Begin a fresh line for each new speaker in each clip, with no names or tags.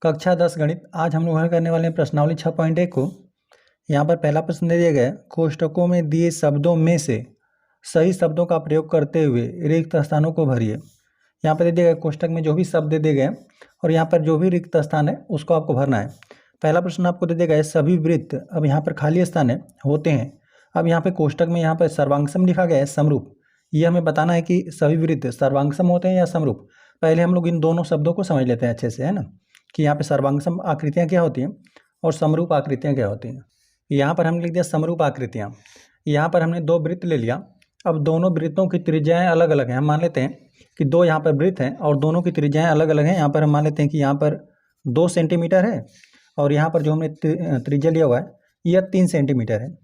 कक्षा 10 गणित। आज हम लोग हल करने वाले हैं प्रश्नावली 6.1 को। यहाँ पर पहला प्रश्न दे दिया गया है, कोष्टकों में दिए शब्दों में से सही शब्दों का प्रयोग करते हुए रिक्त स्थानों को भरिए। यहाँ पर दे दिया गया कोष्टक में जो भी शब्द दे दिए गए और यहाँ पर जो भी रिक्त स्थान है उसको आपको भरना है। पहला प्रश्न आपको दे दिया गया है, सभी वृत्त, अब यहाँ पर खाली स्थान है, होते हैं। अब यहाँ पे कोष्टक में यहाँ पर सर्वांगसम लिखा गया है, समरूप। ये हमें बताना है कि सभी वृत्त सर्वांगसम होते हैं या समरूप। पहले हम लोग इन दोनों शब्दों को समझ लेते हैं अच्छे से, है ना, कि यहाँ पे सर्वांगसम आकृतियाँ क्या होती हैं और समरूप आकृतियाँ क्या होती हैं। यहाँ पर हमने लिख दिया समरूप आकृतियाँ। यहाँ पर हमने दो वृत्त ले लिया। अब दोनों वृत्तों की त्रिज्याएँ अलग अलग हैं। हम मान लेते हैं कि दो यहाँ पर वृत्त हैं और दोनों की त्रिज्याएँ अलग अलग हैं। यहाँ पर हम मान लेते हैं कि यहाँ पर 2 सेंटीमीटर है और यहाँ पर जो हमने त्रिज्या लिया हुआ है यह 3 सेंटीमीटर है।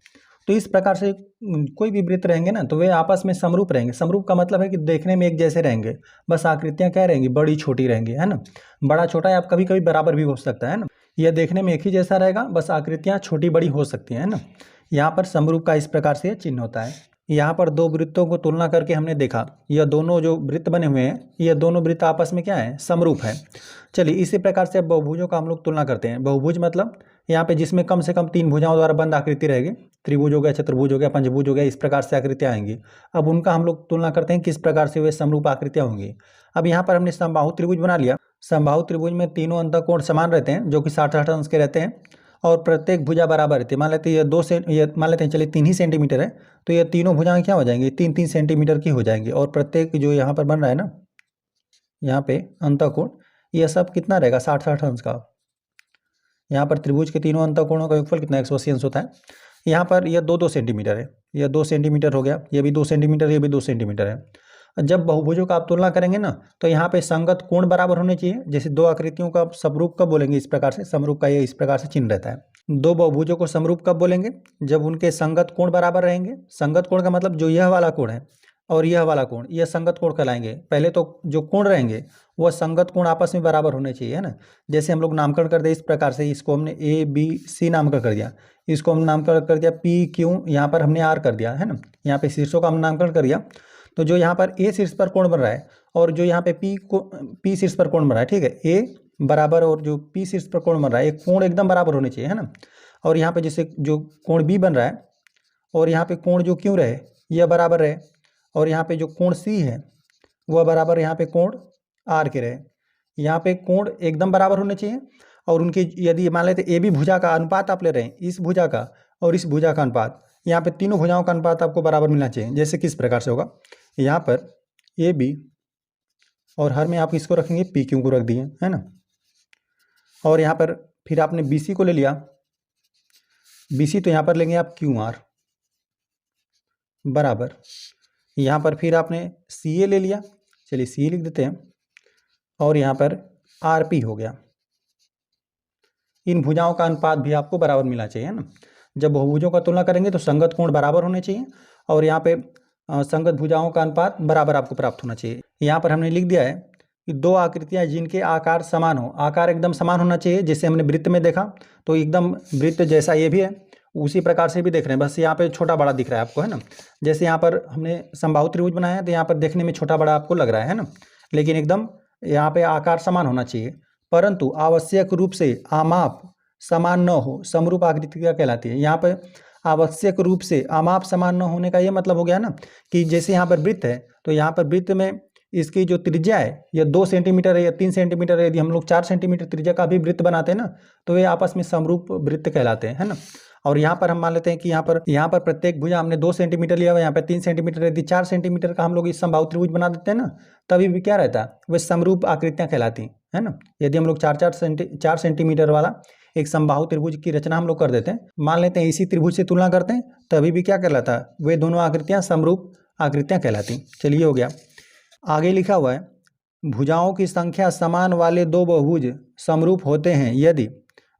तो इस प्रकार से कोई भी वृत्त रहेंगे ना तो वे आपस में समरूप रहेंगे। समरूप का मतलब है कि देखने में एक जैसे रहेंगे, बस आकृतियाँ क्या रहेंगी, बड़ी छोटी रहेंगी, है ना। बड़ा छोटा या कभी कभी बराबर भी हो सकता है ना। यह देखने में एक ही जैसा रहेगा, बस आकृतियाँ छोटी बड़ी हो सकती हैं, है ना। यहाँ पर समरूप का इस प्रकार से चिन्ह होता है। यहाँ पर दो वृत्तों को तुलना करके हमने देखा, यह दोनों जो वृत्त बने हुए हैं यह दोनों वृत्त आपस में क्या है, समरूप है। चलिए इसी प्रकार से अब बहुभुजों का हम लोग तुलना करते हैं। बहुभुज मतलब यहाँ पे जिसमें कम से कम 3 भुजाओं द्वारा बंद आकृति रहेगी। त्रिभुज हो गया, चतुर्भुज हो गया, पंचभुज हो गया, इस प्रकार से आकृतियाँ आएंगी। अब उनका हम लोग तुलना करते हैं किस प्रकार से वे समरूप आकृतियाँ होंगी। अब यहाँ पर हमने समबाहु त्रिभुज बना लिया। समबाहु त्रिभुज में तीनों अंतःकोण समान रहते हैं जो कि 60-60 अंश के रहते हैं और प्रत्येक भुजा बराबर रहती है। मान लेते हैं ये मान लेते हैं चलिए 3 ही सेंटीमीटर है, तो ये तीनों भुजाएं क्या हो जाएंगी, 3-3 सेंटीमीटर की हो जाएंगी। और प्रत्येक जो यहाँ पर बन रहा है ना, यहाँ पे अंतःकोण, ये सब कितना रहेगा, 60-60 अंश का। यहाँ पर त्रिभुज के तीनों अंतःकोणों का योगफल कितना, 180 अंश होता है। यहाँ पर यह 2-2 सेंटीमीटर है, यह 2 सेंटीमीटर हो गया, ये भी 2 सेंटीमीटर, ये भी 2 सेंटीमीटर है। जब बहुभुजों का आप तुलना करेंगे ना तो यहाँ पे संगत कोण बराबर होने चाहिए। जैसे दो आकृतियों का समरूप कब बोलेंगे, इस प्रकार से समरूप का ये इस प्रकार से चिन्ह रहता है। दो बहुभुजों को समरूप कब बोलेंगे, जब उनके संगत कोण बराबर रहेंगे। संगत कोण का मतलब जो यह वाला कोण है और यह वाला कोण, यह संगत कोण कहलाएंगे। पहले तो जो कोण रहेंगे वह संगत कोण आपस में बराबर होने चाहिए, है ना। जैसे हम लोग नामकरण कर दे इस प्रकार से, इसको हमने ABC नामकरण कर दिया, इसको हम नामकरण कर दिया PQ, यहाँ पर हमने R कर दिया, है ना। यहाँ पे शीर्षों का हम नामकरण कर दिया। तो जो यहाँ पर A शीर्ष पर कोण बन रहा है और जो यहाँ पे P शीर्ष पर कोण बन रहा है, ठीक है, A बराबर और जो P शीर्ष पर कोण बन रहा है, एक कोण एकदम बराबर होने चाहिए, है ना। और यहाँ पे जैसे जो कोण B बन रहा है और यहाँ पे कोण जो Q रहे यह बराबर रहे, और यहाँ पे जो कोण C है वह बराबर यहाँ पे कोण R के रहे। यहाँ पे कोण एकदम बराबर होने चाहिए। और उनकी यदि मान लेते AB भुजा का अनुपात आप ले रहे हैं, इस भुजा का और इस भुजा का अनुपात, यहाँ पे तीनों भुजाओं का अनुपात आपको बराबर मिलना चाहिए। जैसे किस प्रकार से होगा, यहाँ पर AB और हर में आप इसको रखेंगे PQ को रख दिए, है ना। और यहाँ पर फिर आपने BC को ले लिया, BC तो यहाँ पर लेंगे आप QR बराबर, यहाँ पर फिर आपने CA ले लिया, चलिए CA लिख देते हैं, और यहाँ पर RP हो गया। इन भुजाओं का अनुपात भी आपको बराबर मिलना चाहिए, है ना। जब बहुभुजों का तुलना करेंगे तो संगत कोण बराबर होने चाहिए और यहाँ पे संगत भुजाओं का अनुपात बराबर आपको प्राप्त होना चाहिए। यहाँ पर हमने लिख दिया है कि दो आकृतियाँ जिनके आकार समान हो, आकार एकदम समान होना चाहिए। जैसे हमने वृत्त में देखा तो एकदम वृत्त जैसा ये भी है, उसी प्रकार से भी देख रहे हैं, बस यहाँ पे छोटा बड़ा दिख रहा है आपको, है ना। जैसे यहाँ पर हमने समबाहु त्रिभुज बनाया है तो यहाँ पर देखने में छोटा बड़ा आपको लग रहा है ना, लेकिन एकदम यहाँ पे आकार समान होना चाहिए, परंतु आवश्यक रूप से आमाप समान न हो, समरूप आकृति क्या कहलाती है। यहाँ पर आवश्यक रूप से आमाप समान न होने का ये मतलब हो गया ना कि जैसे यहाँ पर वृत्त है तो यहाँ पर वृत्त में इसकी जो त्रिज्या है यह 2 सेंटीमीटर है या 3 सेंटीमीटर है। यदि हम लोग 4 सेंटीमीटर त्रिज्या का भी वृत्त बनाते हैं ना तो ये आपस में समरूप वृत्त कहलाते हैं, है ना। और यहाँ पर हम मान लेते हैं कि यहाँ पर प्रत्येक भुजा हमने 2 सेंटीमीटर लिया हुआ, यहाँ पर 3 सेंटीमीटर, यदि 4 सेंटीमीटर का हम लोग इस समबाहु त्रिभुज बना देते हैं ना तभी भी क्या रहता है, वे समरूप आकृतियाँ कहलाती है ना। यदि हम लोग 4 सेंटीमीटर वाला एक समबाहु त्रिभुज की रचना हम लोग कर देते हैं, मान लेते हैं इसी त्रिभुज से तुलना करते हैं, तभी भी क्या कहलाता है, वे दोनों आकृतियां समरूप आकृतियां कहलाती। चलिए हो गया। आगे लिखा हुआ है, भुजाओं की संख्या समान वाले दो बहुभुज समरूप होते हैं यदि,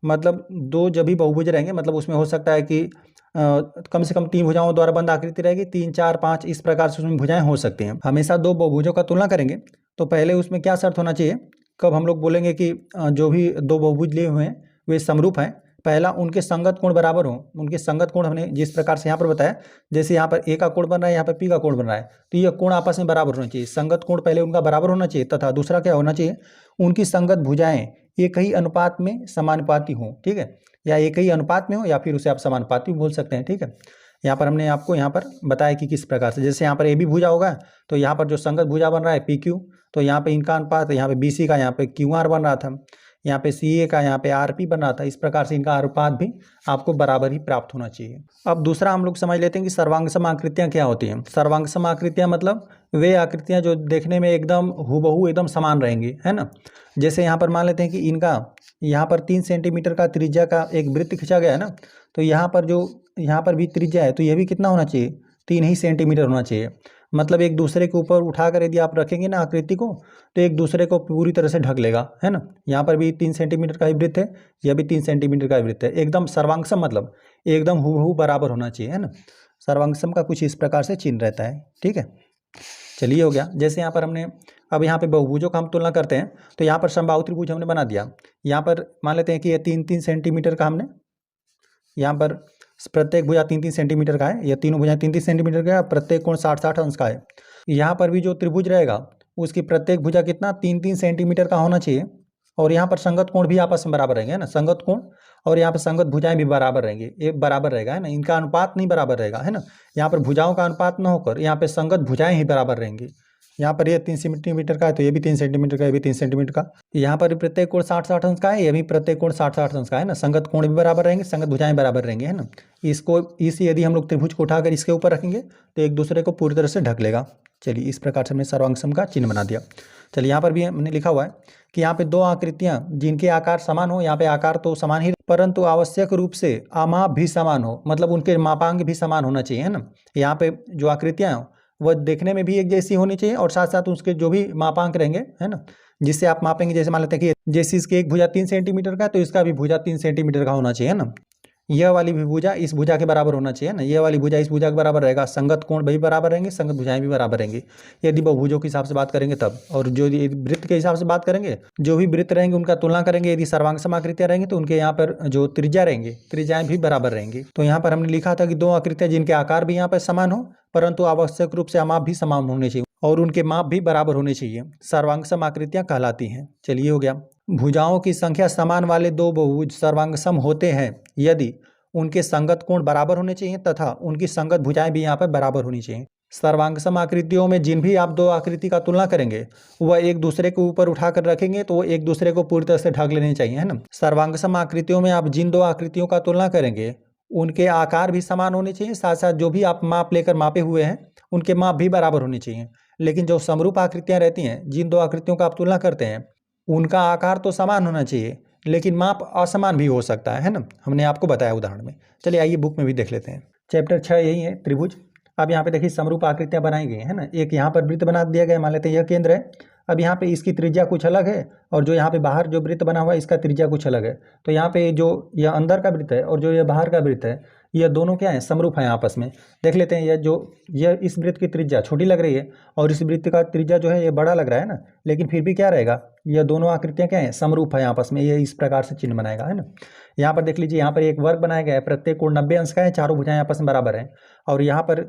मतलब दो जब भी बहुभुज रहेंगे मतलब उसमें हो सकता है कि कम से कम 3 भुजाओं द्वारा बंद आकृति रहेगी, 3, 4, 5 इस प्रकार से उसमें भुजाएं हो सकती हैं। हमेशा दो बहुभुजों का तुलना करेंगे तो पहले उसमें क्या शर्त होना चाहिए, कब हम लोग बोलेंगे कि जो भी दो बहुभुज लिए हुए हैं वे समरूप हैं, पहला उनके संगत कोण बराबर हो। उनके संगत कोण हमने जिस प्रकार से यहाँ पर बताया, जैसे यहाँ पर ए का कोण बन रहा है, यहाँ पर पी का कोण बन रहा है, तो ये कोण आपस में बराबर होना चाहिए। संगत कोण पहले उनका बराबर होना चाहिए, तथा दूसरा क्या होना चाहिए, उनकी संगत भुजाएं एक ही अनुपात में समानुपाती हों, ठीक है, या एक ही अनुपात में हो, या फिर उसे आप समानुपाती बोल सकते हैं, ठीक है। यहाँ पर हमने आपको यहाँ पर बताया कि किस प्रकार से, जैसे यहाँ पर ए बी भुजा होगा तो यहाँ पर जो संगत भुजा बन रहा है पी क्यू, तो यहाँ पे इनका अनुपात, यहाँ पे बी सी का यहाँ पे क्यू आर बन रहा था, यहाँ पे सी ए का यहाँ पे आर पी बन रहा था। इस प्रकार से इनका अनुपात भी आपको बराबर ही प्राप्त होना चाहिए। अब दूसरा हम लोग समझ लेते हैं कि सर्वांगसम आकृतियाँ क्या होती हैं। सर्वांगसम आकृतियाँ मतलब वे आकृतियाँ जो देखने में एकदम हूबहू एकदम समान रहेंगी, है ना। जैसे यहाँ पर मान लेते हैं कि इनका यहाँ पर 3 सेंटीमीटर का त्रिज्या का एक वृत्त खींचा गया है ना, तो यहाँ पर जो यहाँ पर भी त्रिज्या है तो यह भी कितना होना चाहिए, 3 ही सेंटीमीटर होना चाहिए। मतलब एक दूसरे के ऊपर उठाकर यदि आप रखेंगे ना आकृति को, तो एक दूसरे को पूरी तरह से ढक लेगा, है ना। यहाँ पर भी 3 सेंटीमीटर का ही वृत्त है, यह भी 3 सेंटीमीटर का वृत्त है। एकदम सर्वांगसम मतलब एकदम हूबहू बराबर होना चाहिए, है ना। सर्वांगसम का कुछ इस प्रकार से चिन्ह रहता है, ठीक है। चलिए हो गया। जैसे यहाँ पर हमने अब यहाँ पे बहुभुजों का हम तुलना करते हैं, तो यहाँ पर समबाहु त्रिभुज हमने बना दिया। यहाँ पर मान लेते हैं कि ये 3-3 सेंटीमीटर का हमने यहाँ पर प्रत्येक भुजा 3-3 सेंटीमीटर का है, ये तीनों भुजाएं 3-3 सेंटीमीटर का है, प्रत्येक कोण 60-60 अंश का है। यहाँ पर भी जो त्रिभुज रहेगा उसकी प्रत्येक भुजा कितना 3-3 सेंटीमीटर का होना चाहिए, और यहाँ पर संगत कोण भी आपस में बराबर रहेंगे, है ना। संगत कोण और यहाँ पर संगत भुजाएं भी बराबर रहेंगे, ये बराबर रहेगा, है ना। इनका अनुपात नहीं बराबर रहेगा, है ना। यहाँ पर भुजाओं का अनुपात न होकर यहाँ पे संगत भुजाएं ही बराबर रहेंगी। यहाँ पर ये 3 सेंटीमीटर का है तो ये भी 3 सेंटीमीटर का, ये भी 3 सेंटीमीटर का। यहाँ पर प्रत्येक कोण 60-60 अंश का है, ये भी प्रत्येक कोण 60-60 अंश का है ना। संगत कोण भी बराबर रहेंगे, संगत भुजाएं बराबर रहेंगे, है ना। इस यदि हम लोग त्रिभुज को उठाकर इसके ऊपर रखेंगे तो एक दूसरे को पूरी तरह से ढक लेगा। चलिए इस प्रकार से हमने सर्वांगसम का चिन्ह बना दिया। चलिए यहाँ पर भी हमने लिखा हुआ है कि यहाँ पे दो आकृतियाँ जिनके आकार समान हो, यहाँ पे आकार तो समान ही परंतु आवश्यक रूप से आमाप भी समान हो, मतलब उनके मापांक भी समान होना चाहिए, है ना। यहाँ पे जो आकृतियाँ हैं वह देखने में भी एक जैसी होनी चाहिए, और साथ साथ उसके जो भी मापांक रहेंगे, है ना, जिससे आप मापेंगे। जैसे मान लेते हैं कि जैसे इसकी एक भुजा 3 सेंटीमीटर का है तो इसका भी भुजा 3 सेंटीमीटर का होना चाहिए, है ना। यह वाली भी भुजा इस भुजा के बराबर होना चाहिए ना, यह वाली भुजा इस भुजा के बराबर रहेगा। संगत कोण भी बराबर रहेंगे, संगत भुजाएं भी बराबर रहेंगी यदि बहुभुजों के हिसाब से बात करेंगे तब। और जो वृत्त के हिसाब से बात करेंगे, जो भी वृत्त रहेंगे उनका तुलना करेंगे, यदि सर्वांगसम आकृतियां रहेंगी तो उनके यहाँ पर जो त्रिज्या रहेंगे, त्रिज्याएं भी बराबर रहेंगी। तो यहाँ पर हमने लिखा था कि दो आकृतियां जिनके आकार भी यहाँ पर समान हो परंतु आवश्यक रूप से माप भी समान होने चाहिए और उनके माप भी बराबर होने चाहिए, सर्वांगसम आकृतियां कहलाती हैं। चलिए हो गया। भुजाओं की संख्या समान वाले दो बहुभुज सर्वांगसम होते हैं यदि उनके संगत कोण बराबर होने चाहिए तथा उनकी संगत भुजाएं भी यहाँ पर बराबर होनी चाहिए। सर्वांगसम आकृतियों में जिन भी आप दो आकृति का तुलना करेंगे वह एक दूसरे के ऊपर उठाकर रखेंगे तो वो एक दूसरे को पूरी तरह से ढक लेने चाहिए, है ना। सर्वांगसम आकृतियों में आप जिन दो आकृतियों का तुलना करेंगे उनके आकार भी समान होने चाहिए, साथ साथ जो भी आप माप लेकर मापे हुए हैं उनके माप भी बराबर होने चाहिए। लेकिन जो समरूप आकृतियां रहती हैं, जिन दो आकृतियों का आप तुलना करते हैं, उनका आकार तो समान होना चाहिए लेकिन माप असमान भी हो सकता है ना। हमने आपको बताया उदाहरण में। चलिए आइए बुक में भी देख लेते हैं। चैप्टर 6 यही है, त्रिभुज। अब यहाँ पे देखिए समरूप आकृतियां बनाई गई है ना। एक यहाँ पर वृत्त बना दिया गया, मान लेते हैं यह केंद्र है। अब यहाँ पे इसकी त्रिज्या कुछ अलग है और जो यहाँ पे बाहर जो वृत्त बना हुआ है इसका त्रिज्या कुछ अलग है। तो यहाँ पे जो यह अंदर का वृत्त है और जो यह बाहर का वृत्त है, यह दोनों क्या है, समरूप हैं आपस में। देख लेते हैं, यह इस वृत्त की त्रिज्या छोटी लग रही है और इस वृत्त का त्रिज्या जो है ये बड़ा लग रहा है ना, लेकिन फिर भी क्या रहेगा, यह दोनों आकृतियां क्या है, समरूप है आपस में। ये इस प्रकार से चिन्ह बनाएगा, है ना। यहाँ पर देख लीजिए, यहाँ पर एक वर्ग बनाया गया है, प्रत्येक कोण 90 अंश का है, चारों भुजाएं आपस में बराबर हैं। और यहाँ पर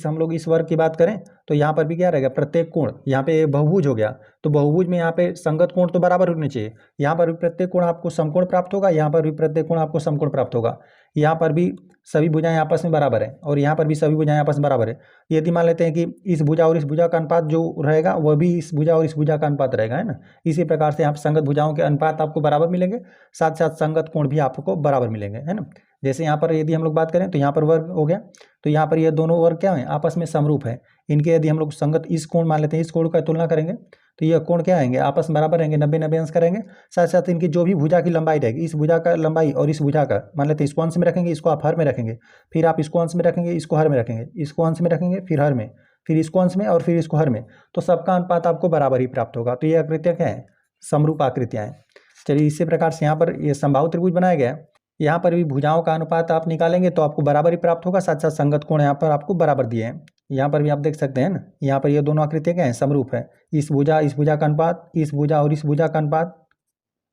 हम लोग इस वर्ग की बात करें तो यहाँ पर भी क्या रहेगा, प्रत्येक कोण, यहाँ पे बहुभुज हो गया तो बहुभुज में यहाँ पे संगत कोण तो बराबर होने चाहिए। यहाँ पर भी प्रत्येक कोण आपको समकोण प्राप्त होगा, यहाँ पर भी प्रत्येक कोण आपको समकोण प्राप्त होगा। यहाँ पर भी सभी भुजाएं आपस में बराबर है और यहाँ पर भी सभी भुजाएं आपस में बराबर है। यदि मान लेते हैं कि इस भुजा और इस भुजा का अनुपात जो रहेगा वह भी इस भुजा और इस भुजा का अनुपात रहेगा, है ना। इसी प्रकार से यहाँ पर संगत भुजाओं के अनुपात आपको बराबर मिलेंगे, साथ साथ संगत कोण भी आपको बराबर मिलेंगे, है ना। जैसे यहाँ पर यदि हम लोग बात करें तो यहाँ पर वर्ग हो गया, तो यहाँ पर ये दोनों वर्ग क्या है, आपस में समरूप है। इनके यदि हम लोग संगत इस कोण मान लेते हैं, इस कोण का तुलना करेंगे तो ये कोण क्या आएंगे, आपस में बराबर रहेंगे, 90-90 अंश करेंगे। साथ साथ इनकी जो भी भुजा की लंबाई रहेगी, इस भुजा का लंबाई और इस भुजा का, मान लेते हैं इसको अंश में रखेंगे, इसको आप हर में रखेंगे, फिर आप इसको अंश में रखेंगे, इसको हर में रखेंगे, इसको अंश में रखेंगे, फिर हर में, फिर इसको अंश में और फिर इसको हर में, तो सबका अनुपात आपको बराबर ही प्राप्त होगा। तो ये आकृतियाँ क्या है, समरूप आकृतियाँ हैं। चलिए इसी प्रकार से यहाँ पर ये समबाहु त्रिभुज बनाया गया है। यहाँ पर भी भुजाओं का अनुपात आप निकालेंगे तो आपको बराबर ही प्राप्त होगा, साथ साथ संगत कोण यहाँ पर आपको बराबर दिए हैं। यहाँ पर भी आप देख सकते हैं ना, यहाँ पर ये दोनों आकृतियाँ क्या हैं, समरूप है। इस भुजा का अनुपात, इस भुजा और इस भुजा का अनुपात,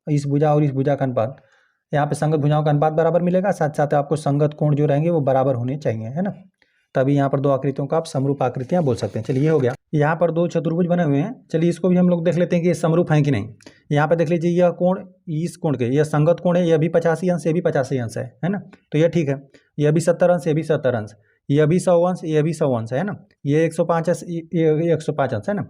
इस भुजा और इस भुजा का अनुपात, यहाँ पे संगत भुजाओं का अनुपात बराबर मिलेगा, साथ साथ आपको संगत कोण जो रहेंगे वो बराबर होने चाहिए, है ना। तभी यहाँ पर दो आकृतियों का आप समरूप आकृतियाँ बोल सकते हैं। चलिए ये हो गया। यहाँ पर दो चतुर्भुज बने हुए हैं, चलिए इसको भी हम लोग देख लेते हैं कि ये समरूप हैं कि नहीं। यहाँ पे देख लीजिए, यह कोण इस कोण के, यह संगत कोण है, यह भी 85 अंश, ये भी 85 अंश है ना। तो यह ठीक है। यह भी 70 अंश, ये भी 70 अंश, यह भी 100 अंश, यह भी 100 अंश है ना। ये 105 अंश, ये 105 अंश है ना।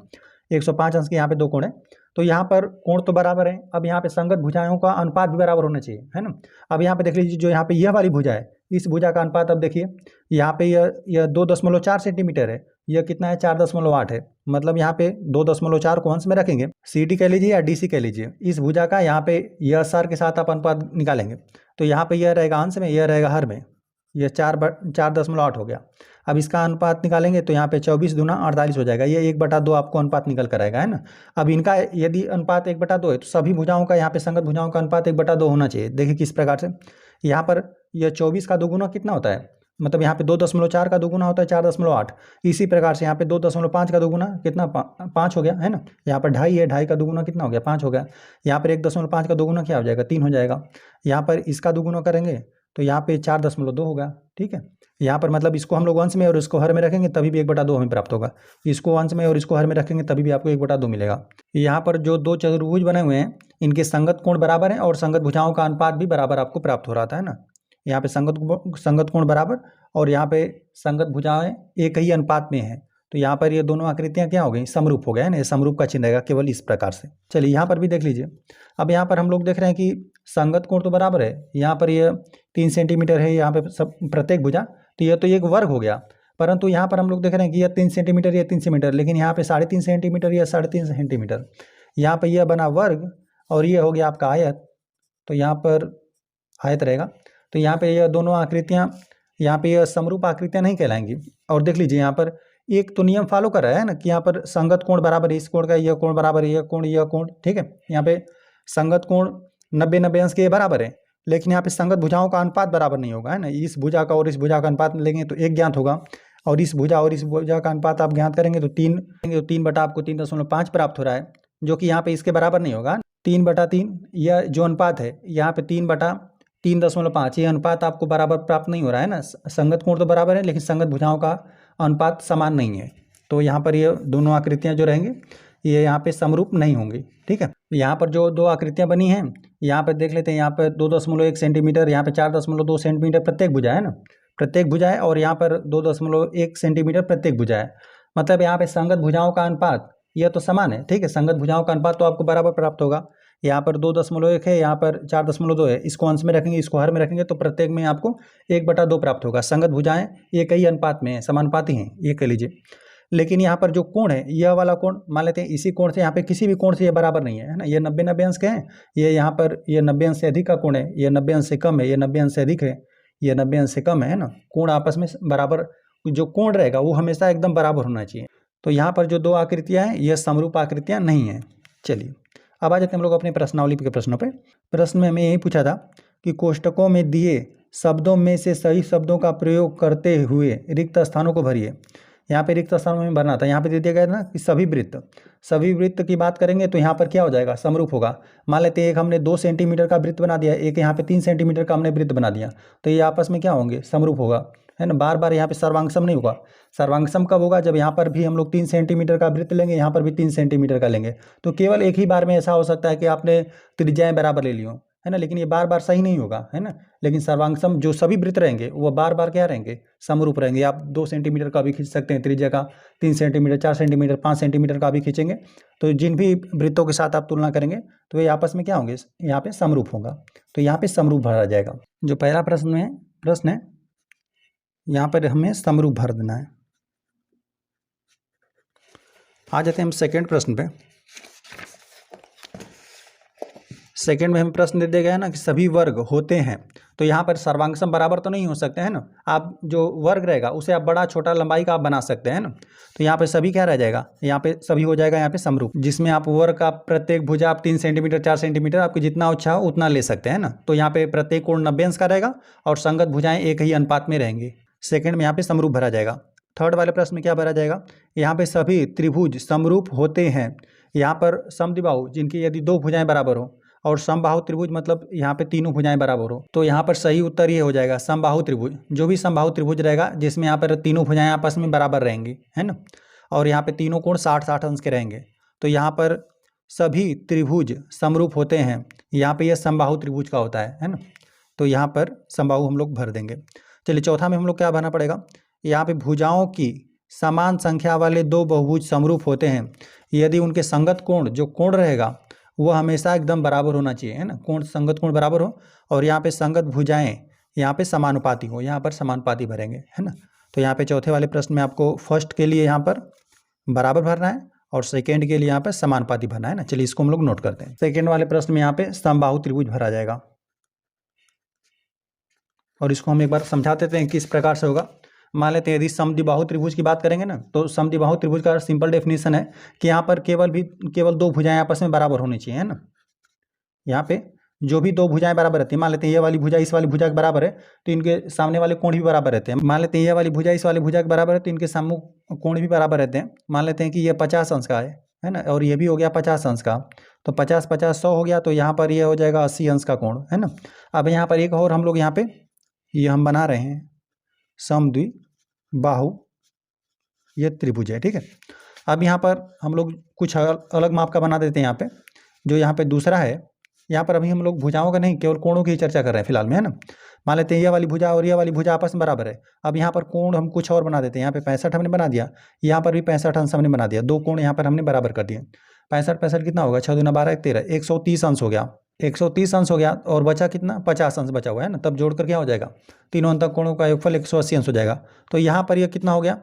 105 अंश के यहाँ पे दो कोण है, तो यहाँ पर कोण तो बराबर है। अब यहाँ पे संगत भुजाओं का अनुपात भी बराबर होना चाहिए, है ना। अब यहाँ पे देख लीजिए, जो यहाँ पे यह वाली भुजा है, इस भुजा का अनुपात अब देखिए, यहाँ पे यह 2.4 सेंटीमीटर है, यह कितना है 4.8 है। मतलब यहाँ पे 2.4 को अंश में रखेंगे, CD कह लीजिए या DC कह लीजिए। इस भुजा का यहाँ पे यह सार के साथ आप अनुपात निकालेंगे, तो यहाँ पे यह रहेगा अंश में, यह रहेगा हर में, यह 4.8 हो गया। अब इसका अनुपात निकालेंगे तो यहाँ पे 24 दूना 48 हो जाएगा, ये 1/2 आपको अनुपात निकल कर आएगा, है ना। अब इनका यदि अनुपात 1/2 है तो सभी भुजाओं का, यहाँ पे संगत भुजाओं का अनुपात 1/2 होना चाहिए। देखिए किस प्रकार से, यहाँ पर यह 24 का दोगुना कितना होता है, मतलब यहाँ पे 2.4 का दोगुना होता है 4.8। इसी प्रकार से यहाँ पे 2.5 का दोगुना कितना 5 हो गया, है ना। यहाँ पर 2.5 है, 2.5 का दोगुना कितना हो गया 5 हो गया। यहाँ पर 1.5 का दोगुना क्या हो जाएगा 3 हो जाएगा। यहाँ पर इसका दोगुना करेंगे तो यहाँ पे 4.2 होगा, ठीक है। यहाँ पर मतलब इसको हम लोग अंश में और इसको हर में रखेंगे तभी भी 1/2 हमें प्राप्त होगा। इसको अंश में और इसको हर में रखेंगे तभी भी आपको 1/2 मिलेगा। यहाँ पर जो दो चतुर्भुज बने हुए हैं, इनके संगत कोण बराबर है और संगत भुजाओं का अनुपात भी बराबर आपको प्राप्त हो रहा था, है ना। यहाँ पे संगत कोण बराबर और यहाँ पे संगत भुजाएं एक ही अनुपात में है, तो यहाँ पर ये दोनों आकृतियाँ क्या हो गई, समरूप हो गए, है ना। समरूप का चिन्ह रहेगा केवल इस प्रकार से। चलिए यहाँ पर भी देख लीजिए। अब यहाँ पर हम लोग देख रहे हैं कि संगत कोण तो बराबर है, यहाँ पर ये 3 सेंटीमीटर है यहाँ पे सब प्रत्येक भुजा, तो यह तो एक वर्ग हो गया। परंतु यहाँ पर हम लोग देख रहे हैं कि यह 3 सेंटीमीटर, यह 3 सेंटीमीटर, लेकिन यहाँ पे 3.5 सेंटीमीटर, यह 3.5 सेंटीमीटर। यहाँ पर यह बना वर्ग और ये हो गया आपका आयत, तो यहाँ पर आयत रहेगा। तो यहाँ पे यह दोनों आकृतियाँ, यहाँ पे यह समरूप आकृतियाँ नहीं कहलाएंगी। और देख लीजिए यहाँ पर एक तो नियम फॉलो कर रहा है ना कि यहाँ पर संगत कोण बराबर है, इस कोण का यह कोण बराबर है, यह कोण, ठीक है। यहाँ पे संगत कोण 90 अंश के बराबर है, लेकिन यहाँ पे संगत भुजाओं का अनुपात बराबर नहीं होगा, है ना। इस भुजा का और इस भुजा का अनुपात लेंगे तो 1 ज्ञात होगा, और इस भुजा और इस भुजा का अनुपात आप ज्ञात करेंगे तो 3 बटा आपको 3.5 प्राप्त हो रहा है, जो कि यहाँ पे इसके बराबर नहीं होगा। 3/3 यह जो अनुपात है, यहाँ पे 3/3.5 ये अनुपात आपको बराबर प्राप्त नहीं हो रहा है ना। संगत कोण तो बराबर है लेकिन संगत भुजाओं का अनुपात समान नहीं है, तो यहाँ पर ये दोनों आकृतियाँ जो रहेंगी ये यहाँ पे समरूप नहीं होंगी, ठीक है। यहाँ पर जो दो आकृतियाँ बनी हैं, यहाँ पर देख लेते हैं। यहाँ पर 2.1 सेंटीमीटर, यहाँ पे 4.2 सेंटीमीटर प्रत्येक भुजा है ना, प्रत्येक भुजा है, और यहाँ पर 2.1 सेंटीमीटर प्रत्येक भुजा है। मतलब यहाँ पे संगत भुजाओं का अनुपात यह तो समान है, ठीक है। संगत भुजाओं का अनुपात तो आपको बराबर प्राप्त होगा। यहाँ पर 2.1 है, यहाँ पर 4.2 है, इसको अंश में रखेंगे, इसको हर में रखेंगे तो प्रत्येक में आपको 1/2 प्राप्त होगा। संगत भुजाएं एक ही अनुपात में है, समानुपाती हैं, ये कह लीजिए। लेकिन यहाँ पर जो कोण है, यह वाला कोण मान लेते हैं इसी कोण से, यहाँ पे किसी भी कोण से ये बराबर नहीं है, है ना। ये 90 अंश के हैं, ये यहाँ पर ये 90 अंश से अधिक का कोण है, ये 90 अंश से कम है, ये 90 अंश से अधिक है, ये 90 अंश से कम है ना। कोण आपस में बराबर, जो कोण रहेगा वो हमेशा एकदम बराबर होना चाहिए। तो यहाँ पर जो दो आकृतियाँ हैं ये समरूप आकृतियाँ नहीं हैं। चलिए अब आ जाते हैं हम लोग अपने प्रश्नावली के प्रश्नों पे। प्रश्न में हमें यही पूछा था कि कोष्टकों में दिए शब्दों में से सही शब्दों का प्रयोग करते हुए रिक्त स्थानों को भरिए। यहाँ पे रिक्त स्थानों में भरना था। यहाँ पे दे दिया गया था ना कि सभी वृत्त की बात करेंगे तो यहाँ पर क्या हो जाएगा, समरूप होगा। मान लेते हैं एक हमने 2 सेंटीमीटर का वृत्त बना दिया, एक यहाँ पे 3 सेंटीमीटर का हमने वृत्त बना दिया, तो ये आपस में क्या होंगे, समरूप होगा, है ना। बार बार यहाँ पे सर्वांगसम नहीं होगा। सर्वांगसम कब होगा, जब यहाँ पर भी हम लोग 3 सेंटीमीटर का वृत्त लेंगे, यहाँ पर भी 3 सेंटीमीटर का लेंगे, तो केवल एक ही बार में ऐसा हो सकता है कि आपने त्रिज्याएं बराबर ले ली हो, है ना। लेकिन ये बार बार सही नहीं होगा, है ना। लेकिन सर्वांगसम जो सभी वृत्त रहेंगे वो बार बार क्या रहेंगे, समरूप रहेंगे। आप 2 सेंटीमीटर का भी खींच सकते हैं त्रिज्या का, 3 सेंटीमीटर, 4 सेंटीमीटर, 5 सेंटीमीटर का भी खींचेंगे, तो जिन भी वृत्तों के साथ आप तुलना करेंगे तो ये आपस में क्या होंगे, यहाँ पे समरूप होगा। तो यहाँ पे समरूप भरा जाएगा। जो पहला प्रश्न है यहाँ पर हमें समरूप भर देना है। आ जाते हैं हम सेकेंड प्रश्न पे। सेकेंड में हमें प्रश्न दे दिया गया है ना कि सभी वर्ग होते हैं, तो यहाँ पर सर्वांगसम बराबर तो नहीं हो सकते हैं ना। आप जो वर्ग रहेगा उसे आप बड़ा छोटा लंबाई का आप बना सकते हैं ना। तो यहाँ पे सभी क्या रह जाएगा, यहाँ पे सभी हो जाएगा यहाँ पे समरूप, जिसमें आप वर्ग का प्रत्येक भुजा आप 3 सेंटीमीटर 4 सेंटीमीटर आपको जितना अच्छा हो उतना ले सकते हैं ना। तो यहाँ पे प्रत्येक कोण 90 अंश का रहेगा और संगत भुजाएं एक ही अनुपात में रहेंगी। सेकेंड में यहाँ पे समरूप भरा जाएगा। थर्ड वाले प्रश्न में क्या भरा जाएगा, यहाँ पे सभी त्रिभुज समरूप होते हैं। यहाँ पर समद्विबाहु जिनकी यदि 2 भुजाएं बराबर हो और समबाहु त्रिभुज मतलब यहाँ पे तीनों भुजाएं बराबर हो। तो यहाँ पर सही उत्तर ये हो जाएगा समबाहु त्रिभुज। जो भी समबाहु त्रिभुज रहेगा जिसमें यहाँ पर तीनों भुजाएं आपस में बराबर रहेंगी, है ना, और यहाँ पे तीनों कोण 60-60 अंश के रहेंगे, तो यहाँ पर सभी त्रिभुज समरूप होते हैं। यहाँ पे यह समबाहु त्रिभुज का होता है ना, तो यहाँ पर समबाहु हम लोग भर देंगे। चलिए चौथा में हम लोग क्या भरना पड़ेगा, यहाँ पे भुजाओं की समान संख्या वाले दो बहुभुज समरूप होते हैं यदि उनके संगत कोण, जो कोण रहेगा वो हमेशा एकदम बराबर होना चाहिए, है ना, कोण संगत कोण बराबर हो, और यहाँ पे संगत भुजाएं यहाँ पे समानुपाती हो, यहाँ पर समानुपाती भरेंगे, है ना। तो यहाँ पे चौथे वाले प्रश्न में आपको फर्स्ट के लिए यहाँ पर बराबर भरना है और सेकेंड के लिए यहाँ पे समानुपाती भरना है ना। चलिए इसको हम लोग नोट करते हैं। सेकेंड वाले प्रश्न में यहाँ पे समबाहु त्रिभुज भरा जाएगा, और इसको हम एक बार समझा देते हैं किस प्रकार से होगा। मान लेते हैं यदि समद्विबाहु त्रिभुज की बात करेंगे ना, तो समद्विबाहु त्रिभुज का सिंपल डेफिनेशन है कि यहाँ पर केवल दो भुजाएं आपस में बराबर होनी चाहिए, है ना। यहाँ पे जो भी दो भुजाएं बराबर रहती है, मान लेते हैं ये वाली भुजा इस वाली भुजा के बराबर है तो इनके सामने वाले कोण भी बराबर रहते हैं। मान लेते हैं ये वाली भुजा इस वाली भुजा के बराबर है तो इनके सामने कोण भी बराबर रहते हैं। मान लेते हैं कि ये 50 अंश का है ना, और ये भी हो गया 50 अंश का, तो 50-50 100 हो गया, तो यहाँ पर ये हो जाएगा 80 अंश का कोण, है ना। अब यहाँ पर एक और हम लोग यहाँ पे ये हम बना रहे हैं समद्विबाहु ये त्रिभुज है, ठीक है। अब यहाँ पर हम लोग कुछ अलग माप का बना देते हैं। यहाँ पे जो यहाँ पे दूसरा है, यहाँ पर अभी हम लोग भुजाओं का नहीं केवल कोणों की चर्चा कर रहे हैं फिलहाल में, है ना। मान लेते हैं ये वाली भुजा और ये वाली भुजा आपस में बराबर है। अब यहाँ पर कोण हम कुछ और बना देते हैं। यहाँ पे 65 हमने बना दिया, यहाँ पर भी 65 अंश हमने बना दिया, दो कोण यहाँ पर हमने बराबर कर दिए। 65 कितना होगा, 6 दूना 12 13, 130 अंश हो गया, 130 अंश हो गया, और बचा कितना 50 अंश बचा हुआ है ना। तब जोड़कर क्या हो जाएगा, तीनों अंतः कोणों का योगफल 180 अंश हो जाएगा। तो यहाँ पर ये कितना हो गया,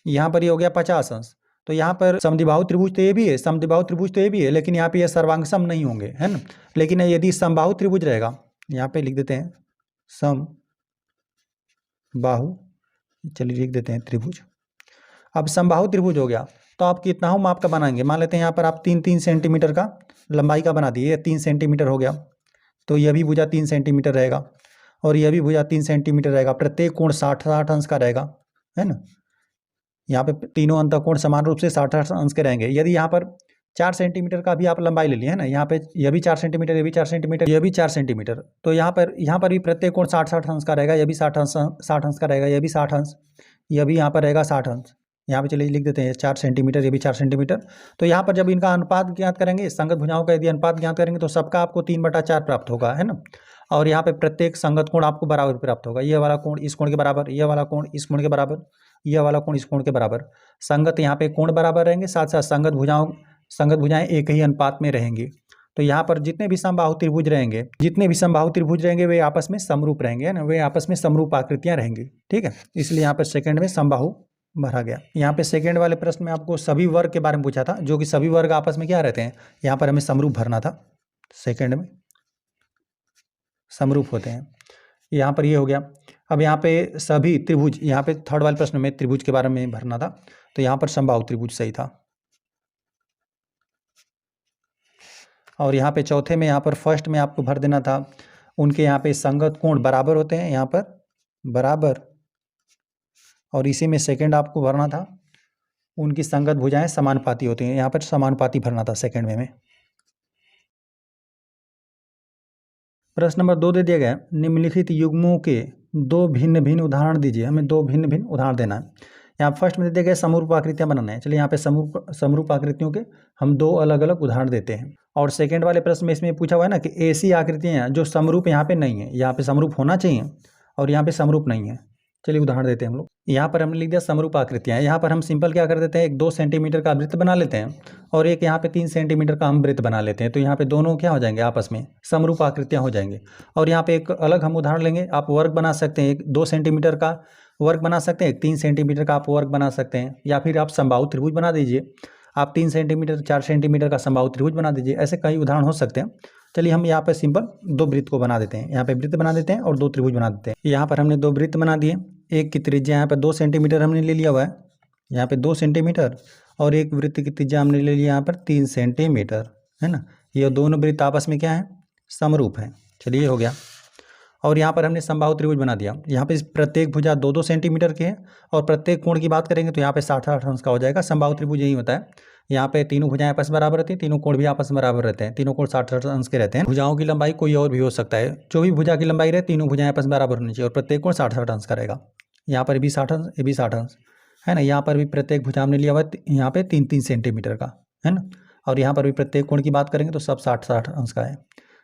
यहाँ पर ये हो गया 50 अंश। तो यहाँ पर समद्विबाहु त्रिभुज तो ये भी है, समद्विबाहु त्रिभुज तो ये भी है, लेकिन यहाँ पे ये सर्वांग सम नहीं होंगे, है ना। लेकिन यदि समबाहु त्रिभुज रहेगा, यहाँ पे लिख देते हैं समबाहु, चलिए लिख देते हैं त्रिभुज। अब समबाहु त्रिभुज हो गया तो आप कितना हो माप का बनाएंगे। मान लेते हैं यहाँ पर आप 3-3 सेंटीमीटर का लंबाई का बना दिए, 3 सेंटीमीटर हो गया, तो यह भी भुजा 3 सेंटीमीटर रहेगा और यह भी भुजा 3 सेंटीमीटर रहेगा। प्रत्येक कोण 60-60 अंश का रहेगा, है ना। यहाँ पे तीनों अंतः कोण समान रूप से 60-60 अंश के रहेंगे। यदि यहाँ पर 4 सेंटीमीटर का भी आप लंबाई ले लिए, है ना, यहाँ पे यह भी 4 सेंटीमीटर, यह भी 4 सेंटीमीटर, यह भी 4 सेंटीमीटर, तो यहाँ पर भी प्रत्येक कोण 60-60 अंश का रहेगा। यह भी 60 अंश का रहेगा, यह भी 60 अंश, यह भी यहाँ पर रहेगा 60 अंश। यहाँ पे चलिए लिख देते हैं 4 सेंटीमीटर, ये भी 4 सेंटीमीटर। तो यहाँ पर जब इनका अनुपात ज्ञात करेंगे, संगत भुजाओं का यदि अनुपात ज्ञात करेंगे तो सबका आपको 3/4 प्राप्त होगा, है ना। और यहाँ पे प्रत्येक संगत कोण आपको बराबर प्राप्त होगा। यह वाला कोण इस कोण के बराबर, यह वाला कोण इस कोण के बराबर, यह वाला कोण इस कोण के बराबर। संगत यहाँ पे कोण बराबर रहेंगे, साथ साथ संगत भुजाएं एक ही अनुपात में रहेंगी। तो यहाँ पर जितने भी समबाहु त्रिभुज रहेंगे वे आपस में समरूप रहेंगे, है ना, वे आपस में समरूप आकृतियां रहेंगी, ठीक है। इसलिए यहाँ पर सेकंड में समबाहु भरा गया। यहाँ पे सेकंड वाले प्रश्न में आपको सभी वर्ग के बारे में पूछा था, जो कि सभी वर्ग आपस में क्या रहते हैं, यहाँ पर हमें समरूप भरना था। सेकंड में समरूप होते हैं, यहाँ पर ये हो गया। अब यहाँ पे सभी त्रिभुज, यहाँ पे थर्ड वाले प्रश्न में त्रिभुज के बारे में भरना था, तो यहाँ पर समबाहु त्रिभुज सही था। और यहाँ पे चौथे में, यहाँ पर फर्स्ट में आपको भर देना था उनके यहाँ पे संगत कोण बराबर होते हैं, यहाँ पर बराबर, और इसी में सेकंड आपको भरना था उनकी संगत भुजाएं समानुपाती होती हैं, यहाँ पर समानुपाती भरना था सेकंड में। प्रश्न नंबर 2 दे दिया गया, निम्नलिखित युग्मों के 2 भिन्न भिन्न उदाहरण दीजिए। हमें 2 भिन्न भिन्न उदाहरण देना है। यहाँ फर्स्ट में दे दिया गया समरूप आकृतियां बनाना है। चलिए यहाँ पे समरूप आकृतियों के हम 2 अलग अलग उदाहरण देते हैं। और सेकंड वाले प्रश्न में इसमें पूछा हुआ है ना कि ऐसी आकृतियां जो समरूप यहाँ पे नहीं है, यहाँ पे समरूप होना चाहिए और यहाँ पे समरूप नहीं है। चलिए उदाहरण देते हैं हम लोग। यहाँ पर हमने लिख दिया समरूप आकृतियाँ। यहाँ पर हम सिंपल क्या कर देते हैं, एक 2 सेंटीमीटर का वृत्त बना लेते हैं और एक यहाँ पे 3 सेंटीमीटर का हम वृत्त बना लेते हैं। तो यहाँ पे दोनों क्या हो जाएंगे, आपस में समरूप आकृतियाँ हो जाएंगे। और यहाँ पे एक अलग हम उदाहरण लेंगे। आप वर्ग बना सकते हैं, एक 2 सेंटीमीटर का वर्ग बना सकते हैं, एक 3 सेंटीमीटर का आप वर्ग बना सकते हैं, या फिर आप समबाहु त्रिभुज बना दीजिए। आप 3 सेंटीमीटर 4 सेंटीमीटर का समबाहु त्रिभुज बना दीजिए। ऐसे कई उदाहरण हो सकते हैं। चलिए हम यहाँ पर सिंपल 2 वृत्त को बना देते हैं। यहाँ पे वृत्त बना देते हैं और 2 त्रिभुज बना देते हैं। यहाँ पर हमने 2 वृत्त बना दिए। एक की त्रिज्या यहाँ पर 2 सेंटीमीटर हमने ले लिया हुआ है, यहाँ पे 2 सेंटीमीटर, और एक वृत्त की त्रिज्या हमने ले लिया यहाँ पर 3 सेंटीमीटर, है ना। ये दोनों वृत्त आपस में क्या है, समरूप है। चलिए हो गया। और यहाँ पर हमने समबाहु त्रिभुज बना दिया। यहाँ पे प्रत्येक भुजा 2-2 सेंटीमीटर की है और प्रत्येक कोण की बात करेंगे तो यहाँ पे 60-60 अंश का हो जाएगा। समबाहु त्रिभुज यही होता है, यहाँ पे तीनों भुजाएं आपस में बराबर रहती हैं, तीनों कोण भी आपस में बराबर रहते हैं, तीनों कोण 60-60 अंश के रहते हैं। भुजाओं की लंबाई कोई और भी हो सकता है, जो भी भुजा की लंबाई रहे तीनों भुजाएं आपस में बराबर होनी चाहिए और प्रत्येक कोण 60-60 अंश का रहेगा। यहाँ पर भी 60 अंश, ये भी 60 अंश है ना। यहाँ पर भी प्रत्येक भुजा हमने लिया हुआ यहाँ पे 3-3 सेंटीमीटर का है ना। और यहाँ पर भी प्रत्येक कोण की बात करेंगे तो सब 60-60 अंश का है।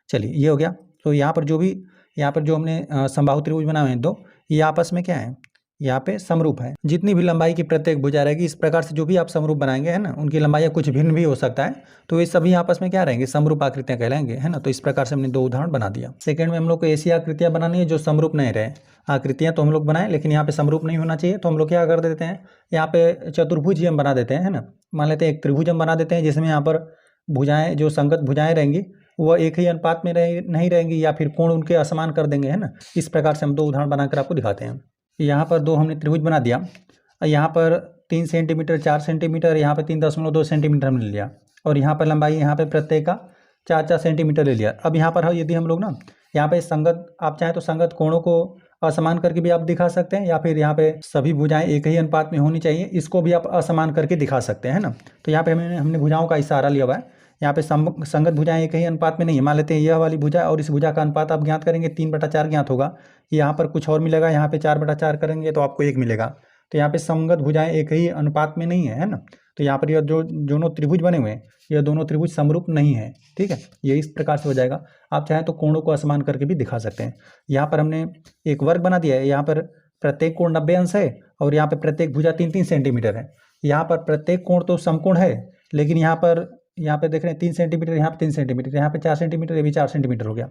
चलिए ये हो गया। तो यहाँ पर जो हमने समबाहु त्रिभुज बनाए हैं दो, ये आपस में क्या है, यहाँ पे समरूप है। जितनी भी लंबाई की प्रत्येक भुजा रहेगी, इस प्रकार से जो भी आप समरूप बनाएंगे है ना, उनकी लंबाई कुछ भिन्न भी हो सकता है, तो ये सभी आपस में क्या रहेंगे, समरूप आकृतियां कहलाएंगे है ना। तो इस प्रकार से हमने 2 उदाहरण बना दिया। सेकंड में हम लोग को ऐसी आकृतियां बनानी है जो समरूप नहीं रहे। आकृतियां तो हम लोग बनाए लेकिन यहाँ पे समरूप नहीं होना चाहिए, तो हम लोग क्या कर देते हैं, यहाँ पे चतुर्भुज हम बना देते हैं है ना। मान लेते हैं एक त्रिभुज हम बना देते हैं जिसमें यहाँ पर भुजाएं, जो संगत भुजाएं रहेंगी वह एक ही अनुपात में नहीं रहेंगी या फिर कोण उनके असमान कर देंगे है ना। इस प्रकार से हम 2 उदाहरण बनाकर आपको दिखाते हैं। यहाँ पर 2 हमने त्रिभुज बना दिया, यहाँ पर 3 सेंटीमीटर, 4 सेंटीमीटर, यहाँ पे 3.2 सेंटीमीटर हमने लिया और यहाँ पर लंबाई यहाँ पे प्रत्येक का 4-4 सेंटीमीटर ले लिया। अब यहाँ पर यदि हम लोग ना यहाँ पे संगत, आप चाहें तो संगत कोणों को असमान करके भी आप दिखा सकते हैं, या फिर यहाँ पे सभी भुजाएं एक ही अनुपात में होनी चाहिए, इसको भी आप असमान करके दिखा सकते हैं ना। तो यहाँ पे हमने भुजाओं का इशारा लिया हुआ है। यहाँ पे संगत भुजाएं एक ही अनुपात में नहीं है। मान लेते हैं यह वाली भुजा और इस भुजा का अनुपात आप ज्ञात करेंगे, 3/4 ज्ञात होगा। यहाँ पर कुछ और मिलेगा, यहाँ पे 4/4 करेंगे तो आपको 1 मिलेगा। तो यहाँ पे संगत भुजाएं एक ही अनुपात में नहीं है ना। तो यहाँ पर यह जो दोनों त्रिभुज बने हुए हैं, यह दोनों त्रिभुज समरूप नहीं है, ठीक है। ये इस प्रकार से हो जाएगा। आप चाहें तो कोणों को असमान करके भी दिखा सकते हैं। यहाँ पर हमने एक वर्ग बना दिया है, यहाँ पर प्रत्येक कोण 90 अंश है और यहाँ पे प्रत्येक भुजा 3-3 सेंटीमीटर है। यहाँ पर प्रत्येक कोण तो समकोण है, लेकिन यहाँ पे देख रहे हैं 3 सेंटीमीटर, यहाँ पे 3 सेंटीमीटर, यहाँ पे 4 सेंटीमीटर, ये भी 4 सेंटीमीटर हो गया।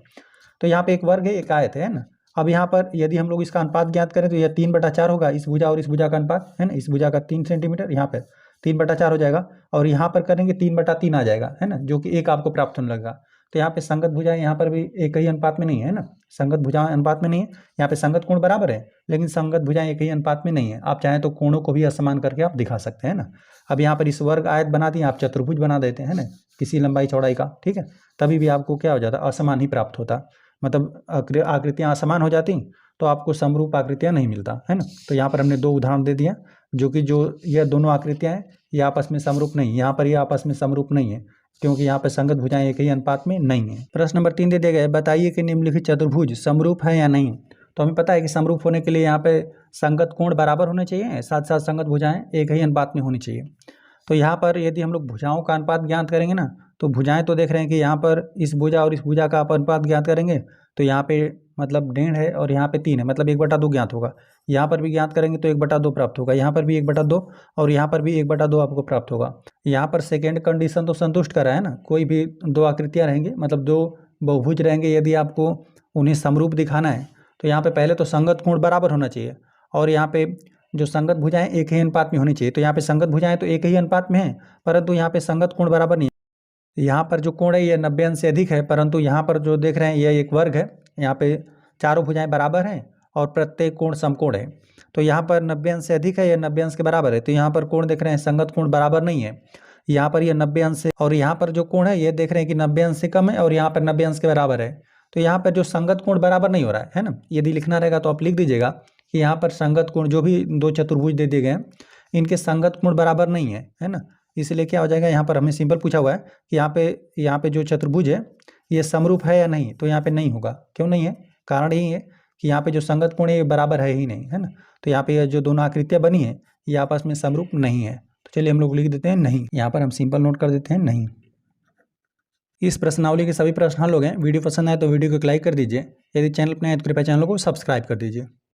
तो यहाँ पे एक वर्ग है, एक आयत है ना। अब यहाँ पर यदि हम लोग इसका अनुपात ज्ञात करें तो यह 3/4 होगा, इस भुजा और इस भुजा का अनुपात है ना। इस भुजा का 3 सेंटीमीटर, यहाँ पर 3/4 हो जाएगा और यहाँ पर करेंगे 3/3 आ जाएगा है ना, जो कि 1 आपको प्राप्त होने लगेगा। तो यहाँ पे संगत भुजाएं यहाँ पर भी एक ही अनुपात में नहीं है ना, संगत भुजाएं अनुपात में नहीं है। यहाँ पे संगत कोण बराबर है लेकिन संगत भुजाएं एक ही अनुपात में नहीं है। आप चाहें तो कोणों को भी असमान करके आप दिखा सकते हैं ना। अब यहाँ पर इस वर्ग आयत बना दिए, आप चतुर्भुज बना देते हैं ना किसी लंबाई चौड़ाई का, ठीक है। तभी भी आपको क्या हो जाता, असमान ही प्राप्त होता, मतलब आकृतियाँ असमान हो जाती तो आपको समरूप आकृतियाँ नहीं मिलता है ना। तो यहाँ पर हमने 2 उदाहरण दे दिया, जो कि जो यह दोनों आकृतियाँ हैं ये आपस में समरूप नहीं, यहाँ पर ये आपस में समरूप नहीं है क्योंकि यहाँ पर संगत भुजाएं एक ही अनुपात में नहीं है। प्रश्न नंबर 3 दे दिया गया है, बताइए कि निम्नलिखित चतुर्भुज समरूप है या नहीं। तो हमें पता है कि समरूप होने के लिए यहाँ पे संगत कोण बराबर होने चाहिए, साथ साथ संगत भुजाएं एक ही अनुपात में होनी चाहिए। तो यहाँ पर यदि हम लोग भुजाओं का अनुपात ज्ञात करेंगे ना, तो भुजाएं तो देख रहे हैं कि यहाँ पर इस भुजा और इस भुजा का आप अनुपात ज्ञात करेंगे तो यहाँ पे मतलब 1.5 है और यहाँ पे 3 है, मतलब 1/2 ज्ञात होगा। यहाँ पर भी ज्ञात करेंगे तो 1/2 प्राप्त होगा, यहाँ पर भी 1/2 और यहाँ पर भी 1/2 आपको प्राप्त होगा। यहाँ पर सेकेंड कंडीशन तो संतुष्ट करा है ना, कोई भी 2 आकृतियाँ रहेंगी, मतलब 2 बहुभुज रहेंगे, यदि आपको उन्हें समरूप दिखाना है तो यहाँ पे पहले तो संगत कोण बराबर होना चाहिए और यहाँ पे जो संगत भुजाएं एक ही अनुपात में होनी चाहिए। तो यहाँ पे संगत भुजाएं तो एक ही अनुपात में है, परंतु यहाँ पे संगत कोण बराबर नहीं है। यहाँ पर जो कोण है ये 90 अंश से अधिक है, परंतु यहाँ पर जो देख रहे हैं यह एक वर्ग है, यहाँ पे चारों भुजाएं बराबर हैं और प्रत्येक कोण समकोण है। तो यहाँ पर 90 अंश से अधिक है, यह 90 अंश के बराबर है। तो यहाँ पर कोण देख रहे हैं संगत कोण बराबर नहीं है, यहाँ पर यह 90 अंश से, और यहाँ पर जो कोण है ये देख रहे हैं कि 90 अंश से कम है और यहाँ पर 90 अंश के बराबर है। तो यहाँ पर जो संगत कोण बराबर नहीं हो रहा है ना। यदि लिखना रहेगा तो आप लिख दीजिएगा कि यहाँ पर संगत कोण, जो भी 2 चतुर्भुज दे दिए गए हैं इनके संगत कोण बराबर नहीं है ना। इसलिए क्या हो जाएगा, यहाँ पर हमें सिंपल पूछा हुआ है कि यहाँ पे जो चतुर्भुज है ये समरूप है या नहीं, तो यहाँ पे नहीं होगा। क्यों नहीं है, कारण यही है कि यहाँ पे जो संगत कोण है ये बराबर है ही नहीं है ना। तो यहाँ पे जो दोनों आकृतियाँ बनी है ये आपस में समरूप नहीं है। तो चलिए हम लोग लिख देते हैं नहीं, यहाँ पर हम सिंपल नोट कर देते हैं नहीं। इस प्रश्नावली के सभी प्रश्न हल हो गए। वीडियो पसंद आए तो वीडियो को लाइक कर दीजिए, यदि चैनल पर नए हैं तो कृपया चैनल को सब्सक्राइब कर दीजिए।